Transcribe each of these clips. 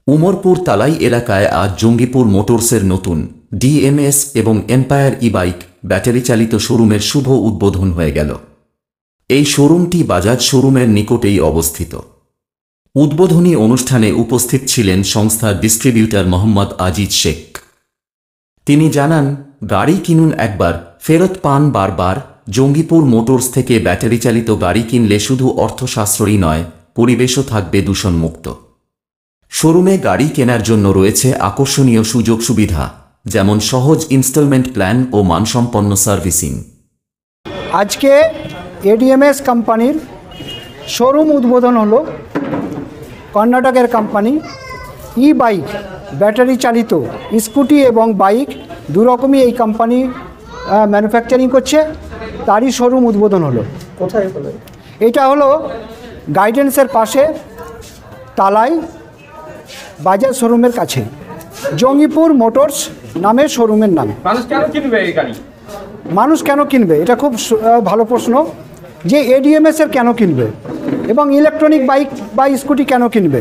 উমরপুর তালাই এলাকায় আজ জঙ্গিপুর মোটরসের নতুন ডিএমএস এবং এম্পায়ার ই-বাইক ব্যাটারি চালিত শোরুমের শুভ উদ্বোধন হয়ে গেল। এই শোরুমটি বাজাজ শোরুমের নিকটেই অবস্থিত। উদ্বোধনী অনুষ্ঠানে উপস্থিত ছিলেন সংস্থার ডিস্ট্রিবিউটর মোহাম্মদ আজিজ শেখ। তিনি জানান, গাড়ি কিনুন একবার, ফেরত পান বারবার। জঙ্গিপুর মোটরস থেকে ব্যাটারি চালিত গাড়ি কিনলে শুধু অর্থ সাশ্রয়ী নয়, পরিবেশও থাকবে দূষণমুক্ত। শোরুমে গাড়ি কেনার জন্য রয়েছে আকর্ষণীয় সুযোগ সুবিধা, যেমন সহজ ইনস্টলমেন্ট প্ল্যান ও মানসম্পন্ন সার্ভিসিং। আজকে এডিএমএস কোম্পানির শোরুম উদ্বোধন হলো। কর্ণাটকের কোম্পানি ই বাইক ব্যাটারি চালিত স্কুটি এবং বাইক দুরকমই এই কোম্পানি ম্যানুফ্যাকচারিং করছে, তারই শোরুম উদ্বোধন হলো। কোথায় হলো? এটা হলো গাইডেন্সের পাশে তালাই বাজাজ শোরুমের কাছে, জঙ্গিপুর মোটরস নামে শোরুমের নাম। মানুষ কেন কিনবে এই গাড়ি? মানুষ কেন কিনবে, এটা খুব ভালো প্রশ্ন। যে এডিএমএসের কেন কিনবে এবং ইলেকট্রনিক বাইক বা স্কুটি কেন কিনবে?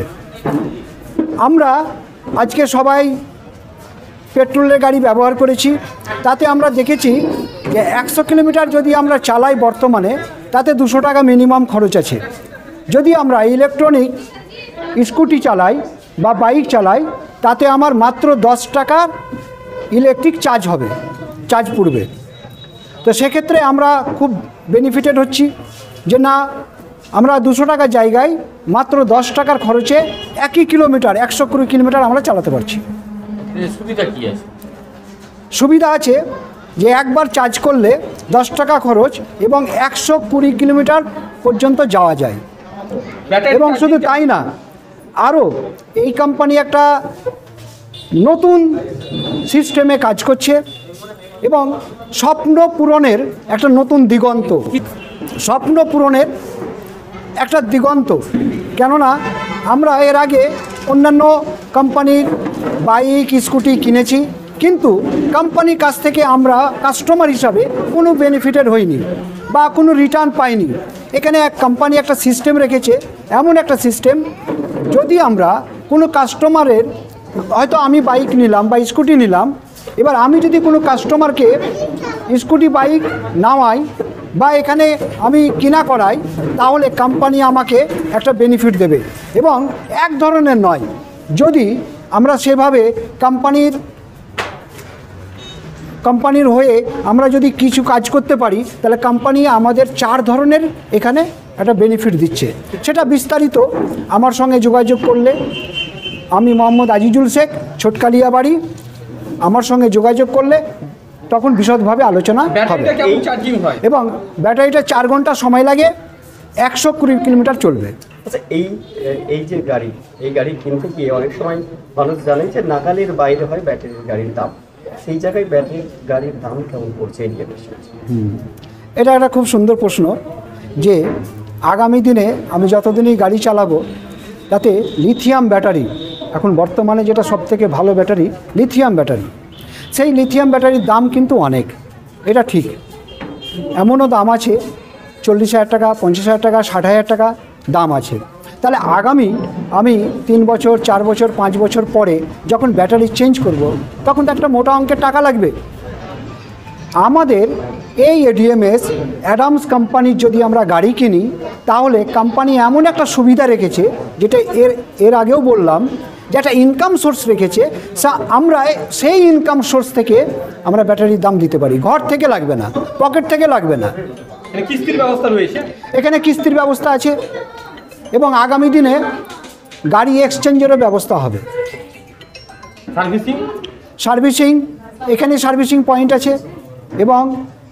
আমরা আজকে সবাই পেট্রোলের গাড়ি ব্যবহার করেছি, তাতে আমরা দেখেছি যে 100 কিলোমিটার যদি আমরা চালাই বর্তমানে, তাতে 200 টাকা মিনিমাম খরচ আছে। যদি আমরা ইলেকট্রনিক স্কুটি চালাই বা বাইক চালাই, তাতে আমার মাত্র 10 টাকা ইলেকট্রিক চার্জ পড়বে। তো সেক্ষেত্রে আমরা খুব বেনিফিটেড হচ্ছি যে না, আমরা 200 টাকার জায়গায় মাত্র 10 টাকার খরচে 1 কিলোমিটার 120 কিলোমিটার আমরা চালাতে পারছি। সুবিধা কি আছে? সুবিধা আছে যে একবার চার্জ করলে 10 টাকা খরচ এবং 120 কিলোমিটার পর্যন্ত যাওয়া যায়। এবং শুধু তাই না, আরও এই কোম্পানি একটা নতুন সিস্টেমে কাজ করছে এবং স্বপ্ন পূরণের একটা নতুন দিগন্ত, স্বপ্ন পূরণের একটা দিগন্ত। কেননা আমরা এর আগে অন্যান্য কোম্পানির বাইক স্কুটি কিনেছি, কিন্তু কোম্পানির কাছ থেকে আমরা কাস্টমার হিসাবে কোনো বেনিফিটেড হইনি বা কোনো রিটার্ন পাইনি। এখানে এক কোম্পানি একটা সিস্টেম রেখেছে, এমন একটা সিস্টেম, যদি আমরা কোনো কাস্টমারের, হয়তো আমি বাইক নিলাম বা স্কুটি নিলাম, এবার আমি যদি কোনো কাস্টমারকে স্কুটি বাইক নামাই বা এখানে আমি কিনা করাই, তাহলে কোম্পানি আমাকে একটা বেনিফিট দেবে। এবং এক ধরনের নয়, যদি আমরা সেভাবে কোম্পানির হয়ে আমরা যদি কিছু কাজ করতে পারি, তাহলে কোম্পানি আমাদের 4 ধরনের এখানে একটা বেনিফিট দিচ্ছে। সেটা বিস্তারিত আমার সঙ্গে যোগাযোগ করলে, আমি মোহাম্মদ আজিজুল শেখ, ছোটকালিয়া বাড়ি, আমার সঙ্গে যোগাযোগ করলে তখন বিশদভাবে আলোচনা হবে। এবং ব্যাটারিটা 4 ঘন্টা সময় লাগে, 120 কিলোমিটার চলবে। আচ্ছা, এই যে গাড়ি, এই গাড়ি কিনতে গিয়ে অনেক সময় মানুষ জানে যে নাগালের বাইরে হয় ব্যাটারির গাড়ির দাম, সেই জায়গায় ব্যাটারির গাড়ির দাম কেমন পড়ছে? এটা একটা খুব সুন্দর প্রশ্ন। যে আগামী দিনে আমি যতদিনই গাড়ি চালাবো, তাতে লিথিয়াম ব্যাটারি, এখন বর্তমানে যেটা সবথেকে ভালো ব্যাটারি লিথিয়াম ব্যাটারি, সেই লিথিয়াম ব্যাটারির দাম কিন্তু অনেক, এটা ঠিক। এমনও দাম আছে 40,000 টাকা, 50,000 টাকা, 60,000 টাকা দাম আছে। তাহলে আমি 3 বছর, 4 বছর, 5 বছর পরে যখন ব্যাটারি চেঞ্জ করব, তখন তো একটা মোটা অঙ্কের টাকা লাগবে। আমাদের এই এডিএমএস অ্যাডামস কোম্পানির যদি আমরা গাড়ি কিনি, তাহলে কোম্পানি এমন একটা সুবিধা রেখেছে, যেটা এর আগেও বললাম, যে একটা ইনকাম সোর্স রেখেছে। আমরা সেই ইনকাম সোর্স থেকে আমরা ব্যাটারির দাম দিতে পারি, ঘর থেকে লাগবে না, পকেট থেকে লাগবে না। কিস্তির ব্যবস্থা রয়েছে, এখানে কিস্তির ব্যবস্থা আছে এবং আগামী দিনে গাড়ি এক্সচেঞ্জেরও ব্যবস্থা হবে। সার্ভিসিং, এখানে সার্ভিসিং পয়েন্ট আছে। এবং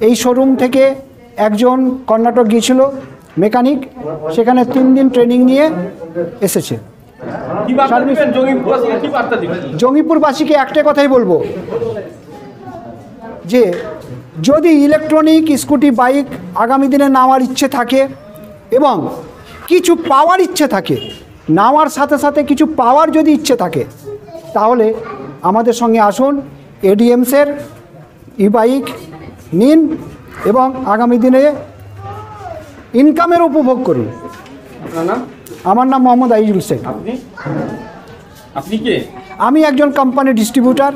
এই শোরুম থেকে একজন কর্ণাটক গিয়েছিল মেকানিক, সেখানে 3 দিন ট্রেনিং নিয়ে এসেছে। জঙ্গিপুরবাসীকে একটা কথাই বলবো, যে যদি ইলেকট্রনিক স্কুটি বাইক আগামী দিনে নেওয়ার ইচ্ছে থাকে এবং কিছু পাওয়ার ইচ্ছে থাকে, নেওয়ার সাথে সাথে কিছু পাওয়ার যদি ইচ্ছে থাকে, তাহলে আমাদের সঙ্গে আসুন, এডিএমসের ই বাইক নিন এবং আগামী দিনে ইনকামের উপভোগ করুন। আমার নাম মোহাম্মদ আজিজুল শেখ। আপনি কে? আমি একজন কোম্পানি ডিস্ট্রিবিউটার।